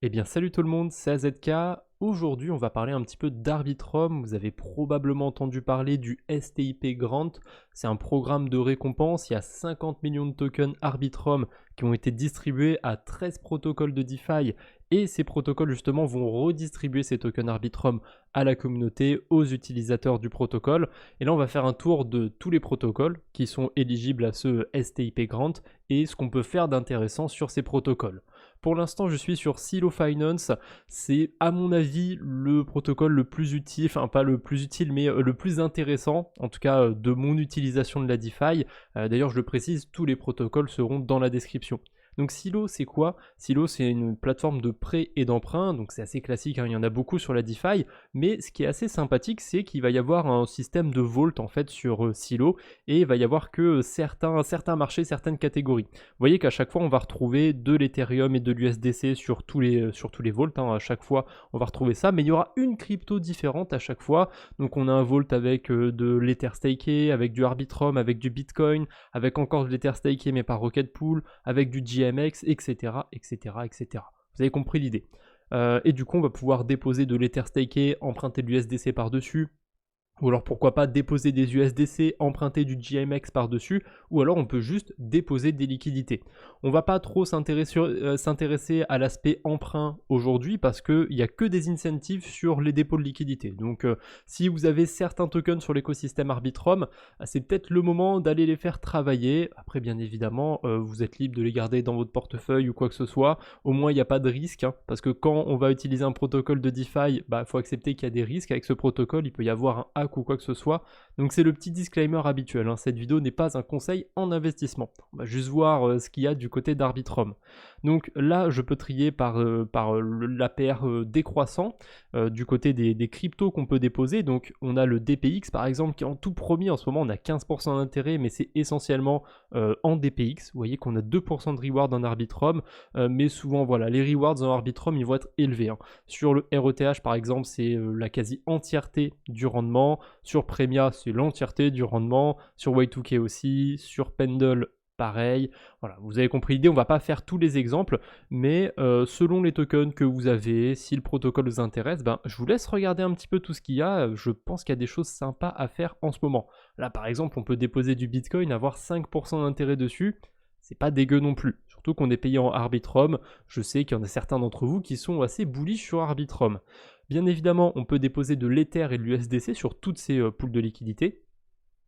Eh bien salut tout le monde, c'est AZK. Aujourd'hui on va parler un petit peu d'Arbitrum. Vous avez probablement entendu parler du STIP Grant. C'est un programme de récompense. Il y a 50 millions de tokens Arbitrum qui ont été distribués à 13 protocoles de DeFi. Et ces protocoles justement vont redistribuer ces tokens Arbitrum à la communauté, aux utilisateurs du protocole. Et là on va faire un tour de tous les protocoles qui sont éligibles à ce STIP Grant et ce qu'on peut faire d'intéressant sur ces protocoles. Pour l'instant, je suis sur Silo Finance. C'est, à mon avis, le protocole le plus utile, enfin pas le plus utile, mais le plus intéressant, en tout cas de mon utilisation de la DeFi. D'ailleurs, je le précise, tous les protocoles seront dans la description. Donc Silo, c'est quoi? Silo, c'est une plateforme de prêt et d'emprunt, donc c'est assez classique, hein, il y en a beaucoup sur la DeFi, mais ce qui est assez sympathique, c'est qu'il va y avoir un système de vault en fait sur Silo, et il va y avoir que certains marchés, certaines catégories. Vous voyez qu'à chaque fois, on va retrouver de l'Ethereum et de l'USDC sur tous les vaults, hein, à chaque fois, on va retrouver ça, mais il y aura une crypto différente à chaque fois, donc on a un vault avec de l'Ether staké, avec du Arbitrum, avec du Bitcoin, avec encore de l'Ether staké mais par Rocket Pool, avec du GMX, etc., etc., etc. Vous avez compris l'idée. Et du coup, on va pouvoir déposer de l'Ether staké, emprunter de l'USDC par-dessus, ou alors pourquoi pas déposer des USDC, emprunter du GMX par-dessus, ou alors on peut juste déposer des liquidités. On va pas trop s'intéresser à l'aspect emprunt aujourd'hui parce qu'il n'y a que des incentives sur les dépôts de liquidités. Donc si vous avez certains tokens sur l'écosystème Arbitrum, c'est peut-être le moment d'aller les faire travailler. Après bien évidemment, vous êtes libre de les garder dans votre portefeuille ou quoi que ce soit. Au moins il n'y a pas de risque, hein, parce que quand on va utiliser un protocole de DeFi, il faut accepter qu'il y a des risques. Avec ce protocole, il peut y avoir un hack ou quoi que ce soit. Donc c'est le petit disclaimer habituel, hein. Cette vidéo n'est pas un conseil en investissement. On va juste voir ce qu'il y a du côté d'Arbitrum. Donc là, je peux trier par l'APR décroissant du côté des cryptos qu'on peut déposer. Donc on a le DPX par exemple qui est en tout premier. En ce moment, on a 15% d'intérêt, mais c'est essentiellement en DPX. Vous voyez qu'on a 2% de reward en Arbitrum, mais souvent, voilà, les rewards en Arbitrum, ils vont être élevés, hein. Sur le RETH par exemple, c'est la quasi entièreté du rendement. Sur Premia, c'est l'entièreté du rendement. Sur Y2K aussi. Sur Pendle, pareil. Voilà, vous avez compris l'idée. On va pas faire tous les exemples, mais selon les tokens que vous avez, si le protocole vous intéresse, je vous laisse regarder un petit peu tout ce qu'il y a. Je pense qu'il y a des choses sympas à faire en ce moment. Là, par exemple, on peut déposer du Bitcoin, avoir 5% d'intérêt dessus. C'est pas dégueu non plus. Surtout qu'on est payé en Arbitrum. Je sais qu'il y en a certains d'entre vous qui sont assez bullish sur Arbitrum. Bien évidemment, on peut déposer de l'Ether et de l'USDC sur toutes ces pools de liquidité.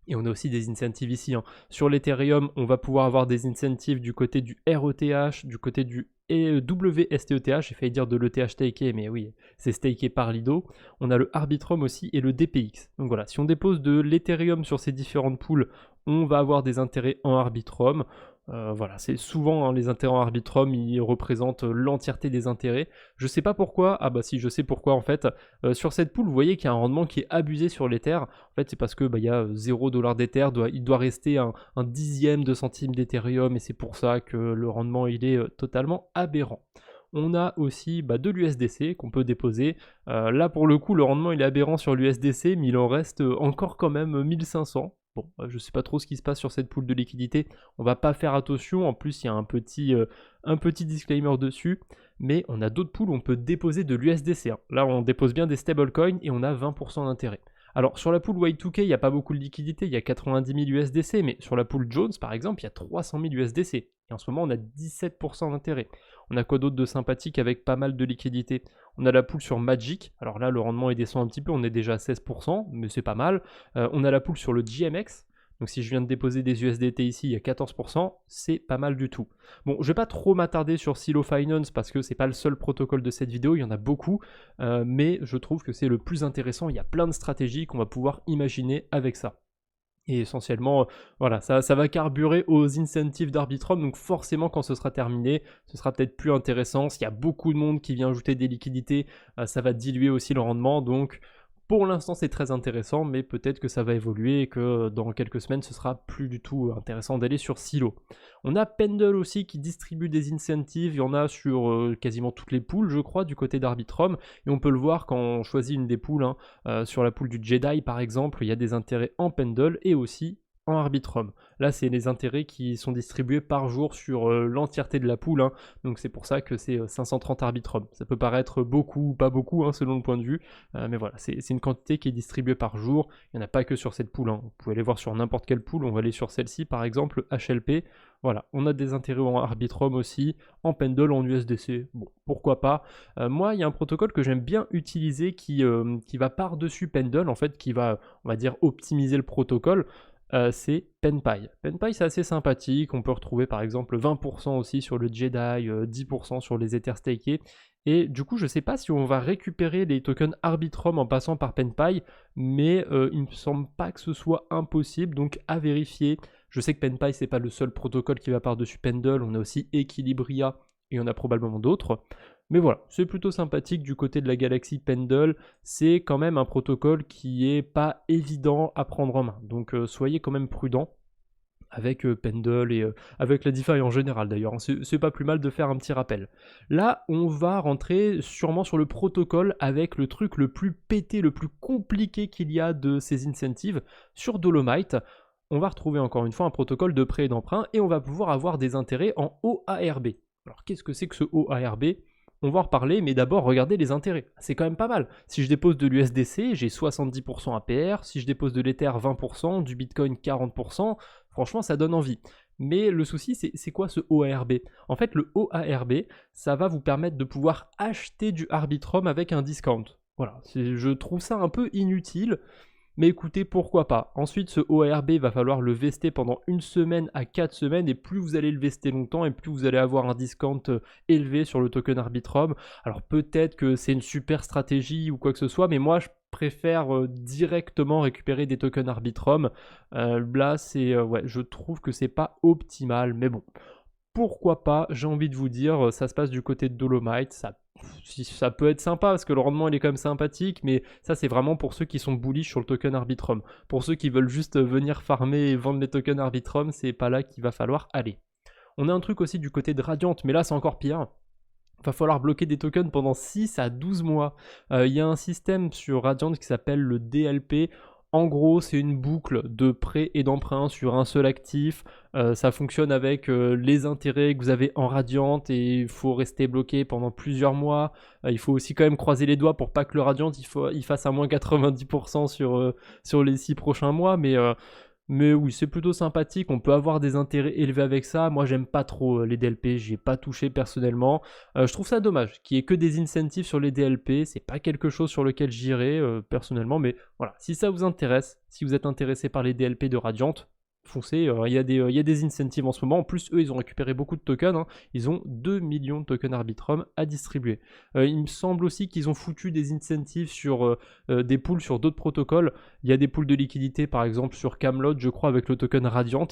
Et on a aussi des incentives ici, hein. Sur l'Ethereum, on va pouvoir avoir des incentives du côté du RETH, du côté du WSTETH, j'ai failli dire de l'ETH staké, mais oui, c'est staké par Lido. On a le Arbitrum aussi et le DPX. Donc voilà, si on dépose de l'Ethereum sur ces différentes pools, on va avoir des intérêts en Arbitrum. Voilà, c'est souvent, hein, les intérêts en Arbitrum, ils représentent l'entièreté des intérêts. Je sais pas pourquoi, si je sais pourquoi en fait. Sur cette pool, vous voyez qu'il y a un rendement qui est abusé sur l'Ether. En fait, c'est parce que il y a 0$ d'Ether, il doit rester un dixième de centime d'Ethereum, et c'est pour ça que le rendement il est totalement aberrant. On a aussi de l'USDC qu'on peut déposer. Là pour le coup, le rendement il est aberrant sur l'USDC, mais il en reste encore quand même 1500. Bon, je sais pas trop ce qui se passe sur cette pool de liquidité. On va pas faire attention. En plus, il y a un petit disclaimer dessus. Mais on a d'autres pools où on peut déposer de l'USDC, hein. Là, on dépose bien des stablecoins et on a 20% d'intérêt. Alors, sur la pool Y2K, il n'y a pas beaucoup de liquidité. Il y a 90 000 USDC. Mais sur la pool Jones, par exemple, il y a 300 000 USDC. Et en ce moment, on a 17% d'intérêt. On a quoi d'autre de sympathique avec pas mal de liquidité? On a la pool sur Magic. Alors là, le rendement il descend un petit peu. On est déjà à 16%, mais c'est pas mal. On a la pool sur le GMX. Donc si je viens de déposer des USDT ici, il y a 14%, c'est pas mal du tout. Bon, je vais pas trop m'attarder sur Silo Finance parce que c'est pas le seul protocole de cette vidéo, il y en a beaucoup, mais je trouve que c'est le plus intéressant. Il y a plein de stratégies qu'on va pouvoir imaginer avec ça. Et essentiellement, voilà, ça va carburer aux incentives d'Arbitrum, donc forcément quand ce sera terminé, ce sera peut-être plus intéressant. S'il y a beaucoup de monde qui vient ajouter des liquidités, ça va diluer aussi le rendement, donc pour l'instant c'est très intéressant, mais peut-être que ça va évoluer et que dans quelques semaines ce sera plus du tout intéressant d'aller sur Silo. On a Pendle aussi qui distribue des incentives, il y en a sur quasiment toutes les pools je crois du côté d'Arbitrum, et on peut le voir quand on choisit une des pools, hein, sur la pool du Jedi par exemple, il y a des intérêts en Pendle et aussi en Arbitrum. Là, c'est les intérêts qui sont distribués par jour sur l'entièreté de la pool, hein. Donc c'est pour ça que c'est 530 Arbitrum. Ça peut paraître beaucoup ou pas beaucoup, hein, selon le point de vue, mais voilà, c'est une quantité qui est distribuée par jour. Il n'y en a pas que sur cette pool, hein. Vous pouvez aller voir sur n'importe quelle pool. On va aller sur celle-ci, par exemple, HLP. Voilà, on a des intérêts en Arbitrum aussi, en Pendle, en USDC. Bon, pourquoi pas. Moi, il y a un protocole que j'aime bien utiliser qui va par-dessus Pendle, en fait, qui va, on va dire, optimiser le protocole. C'est PenPy. PenPy, c'est assez sympathique. On peut retrouver par exemple 20% aussi sur le Jedi, 10% sur les Ethers stakés. Et du coup, je ne sais pas si on va récupérer les tokens Arbitrum en passant par PenPy, mais il ne me semble pas que ce soit impossible, donc à vérifier. Je sais que PenPy, c'est pas le seul protocole qui va par-dessus Pendle. On a aussi Equilibria et on a probablement d'autres. Mais voilà, c'est plutôt sympathique du côté de la galaxie Pendle. C'est quand même un protocole qui est pas évident à prendre en main. Donc soyez quand même prudents avec Pendle et avec la DeFi en général d'ailleurs. C'est pas plus mal de faire un petit rappel. Là, on va rentrer sûrement sur le protocole avec le truc le plus pété, le plus compliqué qu'il y a de ces incentives. Sur Dolomite, on va retrouver encore une fois un protocole de prêt et d'emprunt et on va pouvoir avoir des intérêts en OARB. Alors qu'est-ce que c'est que ce OARB ? On va en reparler, mais d'abord, regardez les intérêts. C'est quand même pas mal. Si je dépose de l'USDC, j'ai 70% APR. Si je dépose de l'Ether, 20%, du Bitcoin, 40%. Franchement, ça donne envie. Mais le souci, c'est quoi ce OARB ? En fait, le OARB, ça va vous permettre de pouvoir acheter du Arbitrum avec un discount. Voilà, je trouve ça un peu inutile. Mais écoutez, pourquoi pas. Ensuite, ce OARB, va falloir le vester pendant 1 semaine à 4 semaines, et plus vous allez le vester longtemps, et plus vous allez avoir un discount élevé sur le token Arbitrum. Alors peut-être que c'est une super stratégie ou quoi que ce soit, mais moi je préfère directement récupérer des tokens Arbitrum. Là, ouais, je trouve que c'est pas optimal, mais bon. Pourquoi pas, j'ai envie de vous dire, ça se passe du côté de Dolomite, ça peut être sympa parce que le rendement il est quand même sympathique, mais ça c'est vraiment pour ceux qui sont bullish sur le token Arbitrum. Pour ceux qui veulent juste venir farmer et vendre les tokens Arbitrum, c'est pas là qu'il va falloir aller. On a un truc aussi du côté de Radiant, mais là c'est encore pire. Il va falloir bloquer des tokens pendant 6 à 12 mois. Il y a un système sur Radiant qui s'appelle le DLP. En gros, c'est une boucle de prêt et d'emprunt sur un seul actif. Ça fonctionne avec les intérêts que vous avez en Radiant et il faut rester bloqué pendant plusieurs mois. Il faut aussi quand même croiser les doigts pour pas que le Radiant il fasse à moins 90% sur les 6 prochains mois. Mais oui, c'est plutôt sympathique, on peut avoir des intérêts élevés avec ça. Moi, j'aime pas trop les DLP, j'y ai pas touché personnellement. Je trouve ça dommage qu'il y ait que des incentives sur les DLP, c'est pas quelque chose sur lequel j'irai personnellement, mais voilà, si ça vous intéresse, si vous êtes intéressé par les DLP de Radiant, foncez, il y a des incentives en ce moment. En plus, eux, ils ont récupéré beaucoup de tokens, hein. Ils ont 2 millions de tokens Arbitrum à distribuer. Il me semble aussi qu'ils ont foutu des incentives sur des pools sur d'autres protocoles. Il y a des pools de liquidité, par exemple sur Camelot, je crois, avec le token Radiant.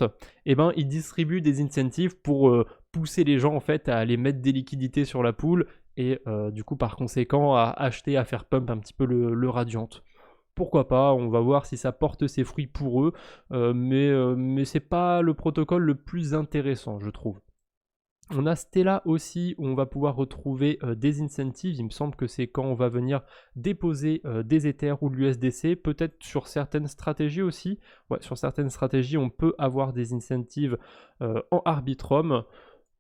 Et ben, ils distribuent des incentives pour pousser les gens en fait à aller mettre des liquidités sur la pool et du coup, par conséquent, à acheter, à faire pump un petit peu le Radiant. Pourquoi pas, on va voir si ça porte ses fruits pour eux, mais c'est pas le protocole le plus intéressant, je trouve. On a Stella aussi, où on va pouvoir retrouver des incentives. Il me semble que c'est quand on va venir déposer des Ethers ou de l'USDC, peut-être sur certaines stratégies aussi. Ouais, sur certaines stratégies, on peut avoir des incentives en Arbitrum.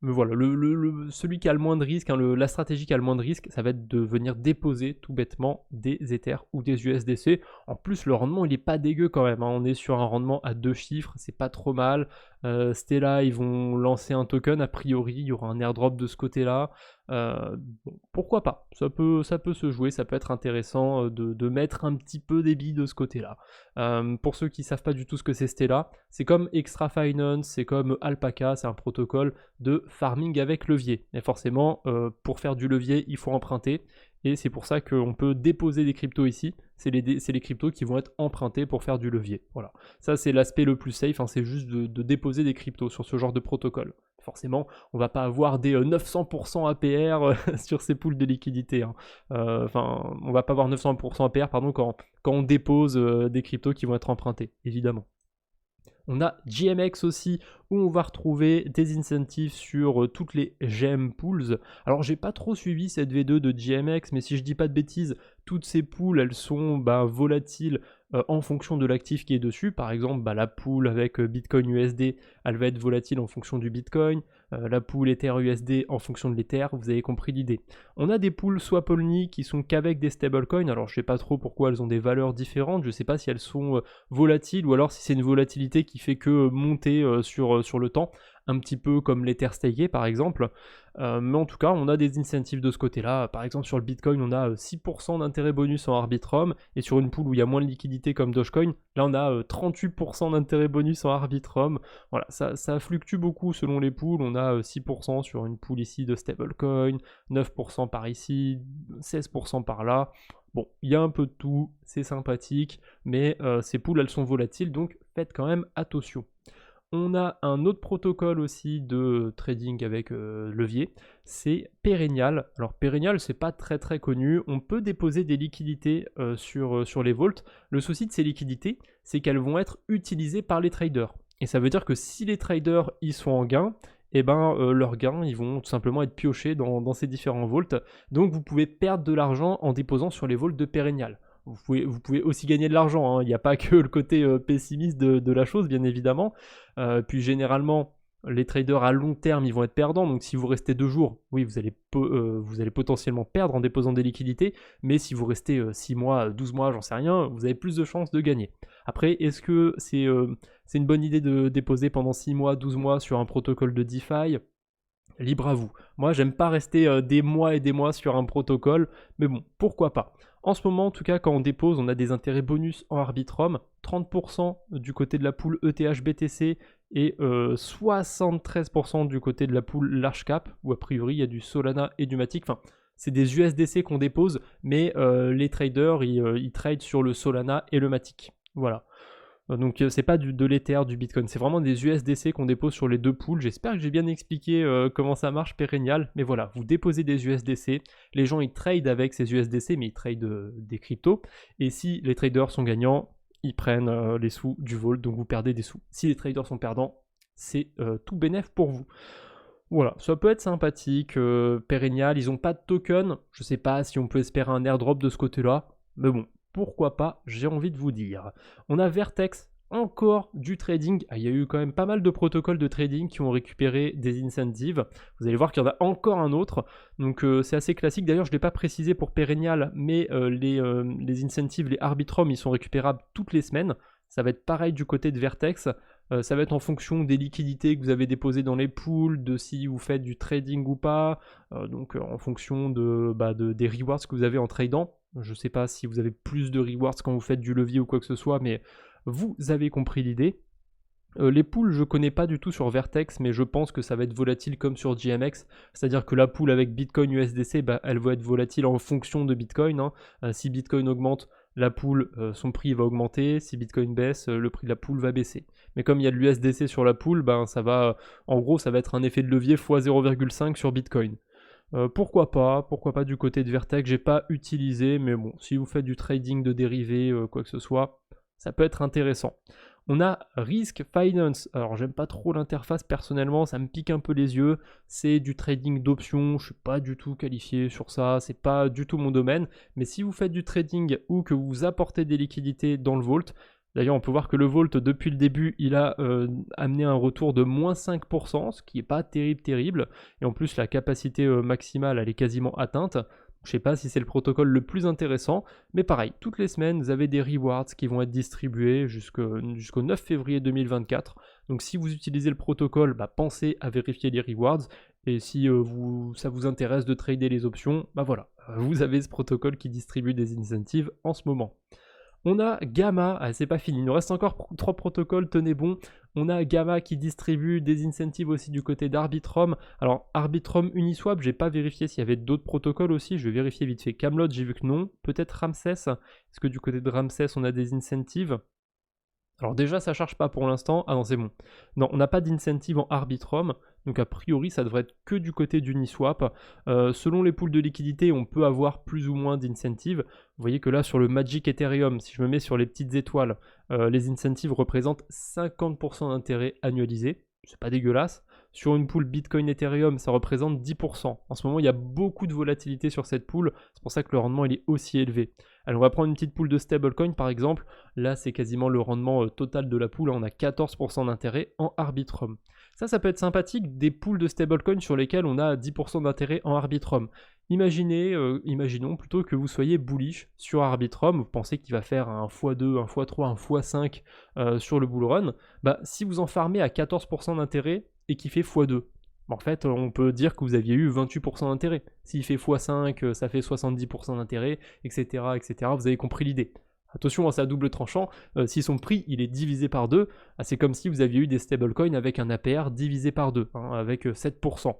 Mais voilà, celui qui a le moins de risque, hein, la stratégie qui a le moins de risque, ça va être de venir déposer tout bêtement des Ethers ou des USDC. En plus, le rendement, il est pas dégueu quand même, hein. On est sur un rendement à 2 chiffres, c'est pas trop mal. Stella, ils vont lancer un token, a priori, il y aura un airdrop de ce côté-là. Bon, pourquoi pas, ça peut se jouer, ça peut être intéressant de mettre un petit peu des billes de ce côté-là. Pour ceux qui ne savent pas du tout ce que c'est Stella, c'est comme Extra Finance, c'est comme Alpaca, c'est un protocole de farming avec levier. Et forcément, pour faire du levier, il faut emprunter. Et c'est pour ça qu'on peut déposer des cryptos ici. C'est les cryptos qui vont être empruntés pour faire du levier. Voilà. Ça, c'est l'aspect le plus safe, hein, c'est juste de déposer des cryptos sur ce genre de protocole. Forcément, on va pas avoir des 900% APR sur ces pools de liquidité, hein. Enfin, on va pas avoir 900% APR pardon, quand on dépose des cryptos qui vont être empruntés, évidemment. On a GMX aussi, où on va retrouver des incentives sur toutes les GM pools. Alors j'ai pas trop suivi cette V2 de GMX, mais si je dis pas de bêtises, toutes ces pools elles sont volatiles en fonction de l'actif qui est dessus. Par exemple, la pool avec Bitcoin USD, elle va être volatile en fonction du Bitcoin, la pool Ether USD en fonction de l'Ether, vous avez compris l'idée. On a des pools swap only qui sont qu'avec des stablecoins, alors je sais pas trop pourquoi elles ont des valeurs différentes, je sais pas si elles sont volatiles ou alors si c'est une volatilité qui fait que monter sur le temps, un petit peu comme l'Ether staké par exemple, mais en tout cas on a des incentives de ce côté-là. Par exemple sur le Bitcoin on a 6% d'intérêt bonus en Arbitrum, et sur une pool où il y a moins de liquidité comme Dogecoin, là on a 38% d'intérêt bonus en Arbitrum. Voilà, ça fluctue beaucoup selon les pools. On a 6% sur une pool ici de stablecoin, 9% par ici, 16% par là. Bon, il y a un peu de tout, c'est sympathique, mais ces pools elles sont volatiles, donc faites quand même attention. On a un autre protocole aussi de trading avec levier, c'est Perennial. Alors Perennial, c'est pas très très connu. On peut déposer des liquidités sur les vaults. Le souci de ces liquidités, c'est qu'elles vont être utilisées par les traders. Et ça veut dire que si les traders ils sont en gain, eh ben leurs gains ils vont tout simplement être piochés dans ces différents vaults. Donc vous pouvez perdre de l'argent en déposant sur les vaults de Perennial. Vous pouvez aussi gagner de l'argent, hein. Il n'y a pas que le côté pessimiste de la chose, bien évidemment. Puis généralement, les traders à long terme, ils vont être perdants. Donc si vous restez 2 jours, oui, vous allez potentiellement perdre en déposant des liquidités. Mais si vous restez 6 mois, 12 mois, j'en sais rien, vous avez plus de chances de gagner. Après, est-ce que c'est une bonne idée de déposer pendant 6 mois, 12 mois sur un protocole de DeFi ? Libre à vous. Moi, j'aime pas rester des mois et des mois sur un protocole, mais bon, pourquoi pas. En ce moment, en tout cas, quand on dépose, on a des intérêts bonus en Arbitrum, 30% du côté de la pool ETH-BTC et 73% du côté de la pool Large Cap, où a priori il y a du Solana et du Matic. Enfin, c'est des USDC qu'on dépose, mais les traders, ils tradent sur le Solana et le Matic. Voilà. Donc c'est pas de l'Ether, du Bitcoin, c'est vraiment des USDC qu'on dépose sur les deux pools. J'espère que j'ai bien expliqué comment ça marche Perennial, mais voilà, vous déposez des USDC, les gens ils tradent avec ces USDC, mais ils tradent des cryptos, et si les traders sont gagnants, ils prennent les sous du vault, donc vous perdez des sous. Si les traders sont perdants, c'est tout bénef pour vous. Voilà, ça peut être sympathique, Perennial, ils ont pas de token, je sais pas si on peut espérer un airdrop de ce côté-là, mais bon, pourquoi pas, j'ai envie de vous dire. On a Vertex, encore du trading. Il y a eu quand même pas mal de protocoles de trading qui ont récupéré des incentives. Vous allez voir qu'il y en a encore un autre. Donc c'est assez classique. D'ailleurs, je ne l'ai pas précisé pour Perennial, mais les incentives, les Arbitrum, ils sont récupérables toutes les semaines. Ça va être pareil du côté de Vertex. Ça va être en fonction des liquidités que vous avez déposées dans les pools, de si vous faites du trading ou pas, donc en fonction des rewards que vous avez en tradant. Je ne sais pas si vous avez plus de rewards quand vous faites du levier ou quoi que ce soit, mais vous avez compris l'idée. Les pools, je connais pas du tout sur Vertex, mais je pense que ça va être volatile comme sur GMX, c'est-à-dire que la pool avec Bitcoin USDC, elle va être volatile en fonction de Bitcoin, hein. Si Bitcoin augmente, la pool, son prix va augmenter, si Bitcoin baisse, le prix de la pool va baisser. Mais comme il y a de l'USDC sur la pool, ça va être un effet de levier x 0,5 sur Bitcoin. Pourquoi pas du côté de Vertex, j'ai pas utilisé, mais bon, si vous faites du trading de dérivés, quoi que ce soit, ça peut être intéressant. On a Risk Finance, alors j'aime pas trop l'interface personnellement, ça me pique un peu les yeux, c'est du trading d'options, je suis pas du tout qualifié sur ça, c'est pas du tout mon domaine, mais si vous faites du trading ou que vous apportez des liquidités dans le vault, d'ailleurs on peut voir que le vault depuis le début il a amené un retour de moins 5%, ce qui est pas terrible, et en plus la capacité maximale elle est quasiment atteinte. Je ne sais pas si c'est le protocole le plus intéressant, mais pareil, toutes les semaines, vous avez des rewards qui vont être distribués jusqu'au 9 février 2024. Donc si vous utilisez le protocole, pensez à vérifier les rewards. Et si ça vous intéresse de trader les options, voilà, vous avez ce protocole qui distribue des incentives en ce moment. On a Gamma, c'est pas fini, il nous reste encore 3 protocoles, tenez bon. On a Gamma qui distribue des incentives aussi du côté d'Arbitrum. Alors Arbitrum Uniswap, j'ai pas vérifié s'il y avait d'autres protocoles aussi, je vais vérifier vite fait. Camelot, j'ai vu que non. Peut-être Ramsès, est-ce que du côté de Ramsès on a des incentives? Alors déjà ça charge pas pour l'instant, ah non c'est bon. Non, on n'a pas d'incentive en Arbitrum, donc a priori ça devrait être que du côté d'Uniswap. Selon les pools de liquidité, on peut avoir plus ou moins d'incentives. Vous voyez que là sur le Magic Ethereum, si je me mets sur les petites étoiles, les incentives représentent 50% d'intérêt annualisé. C'est pas dégueulasse. Sur une pool Bitcoin Ethereum, ça représente 10%. En ce moment, il y a beaucoup de volatilité sur cette pool, c'est pour ça que le rendement il est aussi élevé. Alors on va prendre une petite pool de stablecoin par exemple, là c'est quasiment le rendement total de la pool, on a 14% d'intérêt en Arbitrum. Ça peut être sympathique, des pools de stablecoin sur lesquels on a 10% d'intérêt en Arbitrum. Imaginons plutôt que vous soyez bullish sur Arbitrum, vous pensez qu'il va faire un x2, un x3, un x5 sur le bull run, si vous en farmez à 14% d'intérêt et qu'il fait x2, en fait on peut dire que vous aviez eu 28% d'intérêt. S'il fait x5, ça fait 70% d'intérêt, etc., etc. Vous avez compris l'idée. Attention, c'est à double tranchant, si son prix il est divisé par 2, c'est comme si vous aviez eu des stablecoins avec un APR divisé par 2, avec 7%.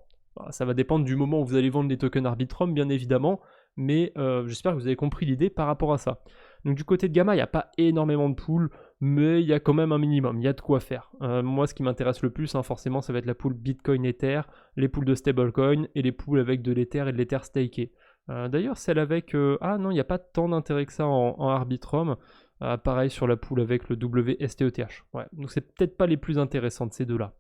Ça va dépendre du moment où vous allez vendre les tokens Arbitrum, bien évidemment, mais j'espère que vous avez compris l'idée par rapport à ça. Donc du côté de Gamma, il n'y a pas énormément de pools, mais il y a quand même un minimum, il y a de quoi faire. Moi, ce qui m'intéresse le plus, forcément, ça va être la pool Bitcoin Ether, les pools de stablecoin et les pools avec de l'Ether et de l'Ether staké. D'ailleurs, celle avec... ah non, il n'y a pas tant d'intérêt que ça en Arbitrum. Pareil sur la pool avec le WSTETH. Ouais, donc c'est peut-être pas les plus intéressantes ces deux-là.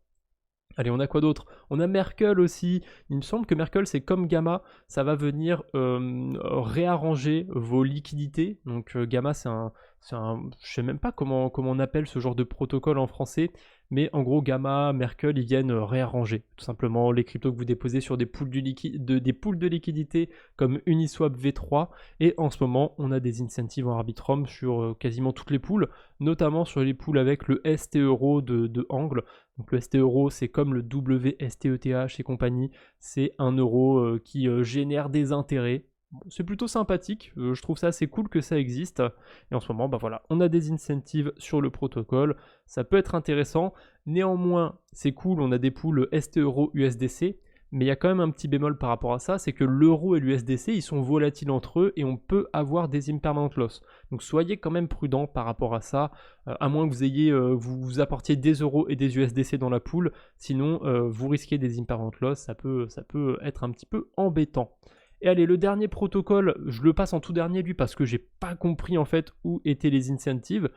Allez, on a quoi d'autre? On a Merkle aussi. Il me semble que Merkle, c'est comme Gamma, ça va venir réarranger vos liquidités. Donc Gamma, je sais même pas comment on appelle ce genre de protocole en français, mais en gros, Gamma, Merkle, ils viennent réarranger tout simplement les cryptos que vous déposez sur des pools des pools de liquidité comme Uniswap V3. Et en ce moment, on a des incentives en Arbitrum sur quasiment toutes les pools, notamment sur les pools avec le ST Euro de Angle. Donc le ST Euro, c'est comme le WSTETH et compagnie, c'est un euro qui génère des intérêts. C'est plutôt sympathique, je trouve ça assez cool que ça existe. Et en ce moment, voilà, on a des incentives sur le protocole, ça peut être intéressant. Néanmoins, c'est cool, on a des pools ST Euro USDC, mais il y a quand même un petit bémol par rapport à ça, c'est que l'euro et l'USDC, ils sont volatiles entre eux et on peut avoir des impermanent loss. Donc soyez quand même prudent par rapport à ça, à moins que vous ayez, vous apportiez des euros et des USDC dans la pool, sinon vous risquez des impermanent loss, ça peut être un petit peu embêtant. Et allez, le dernier protocole, je le passe en tout dernier lui parce que j'ai pas compris en fait où étaient les incentives,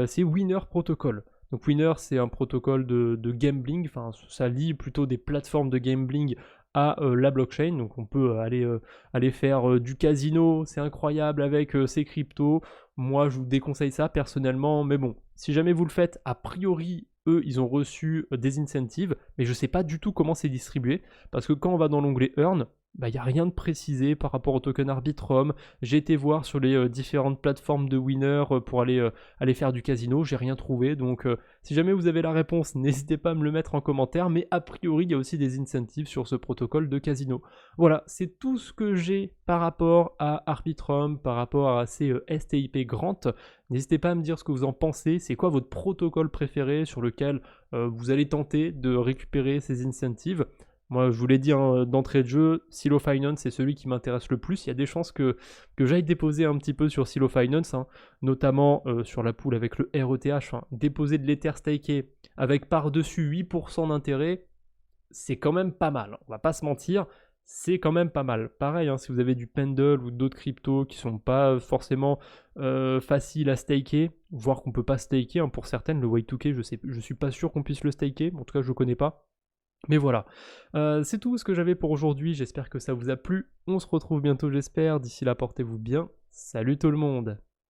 c'est Winner Protocol. Donc Winner, c'est un protocole de gambling, ça lie plutôt des plateformes de gambling à la blockchain, donc on peut aller faire du casino, c'est incroyable avec ces cryptos. Moi je vous déconseille ça personnellement, mais bon, si jamais vous le faites, a priori eux ils ont reçu des incentives, mais je sais pas du tout comment c'est distribué, parce que quand on va dans l'onglet Earn, il n'y a rien de précisé par rapport au token Arbitrum. J'ai été voir sur les différentes plateformes de Winner pour aller faire du casino, j'ai rien trouvé, donc si jamais vous avez la réponse, n'hésitez pas à me le mettre en commentaire, mais a priori il y a aussi des incentives sur ce protocole de casino. Voilà, c'est tout ce que j'ai par rapport à Arbitrum, par rapport à ces STIP Grant. N'hésitez pas à me dire ce que vous en pensez, c'est quoi votre protocole préféré sur lequel vous allez tenter de récupérer ces incentives. Moi, je vous l'ai dit d'entrée de jeu, Silo Finance, c'est celui qui m'intéresse le plus. Il y a des chances que j'aille déposer un petit peu sur Silo Finance, notamment sur la pool avec le RETH. Déposer de l'Ether staké avec par-dessus 8% d'intérêt, c'est quand même pas mal. On va pas se mentir, c'est quand même pas mal. Pareil, si vous avez du Pendle ou d'autres cryptos qui sont pas forcément faciles à staker, voire qu'on peut pas staker, pour certaines, le Y2K, je suis pas sûr qu'on puisse le staker, en tout cas je le connais pas. Mais voilà, c'est tout ce que j'avais pour aujourd'hui, j'espère que ça vous a plu, on se retrouve bientôt j'espère, d'ici là portez-vous bien, salut tout le monde!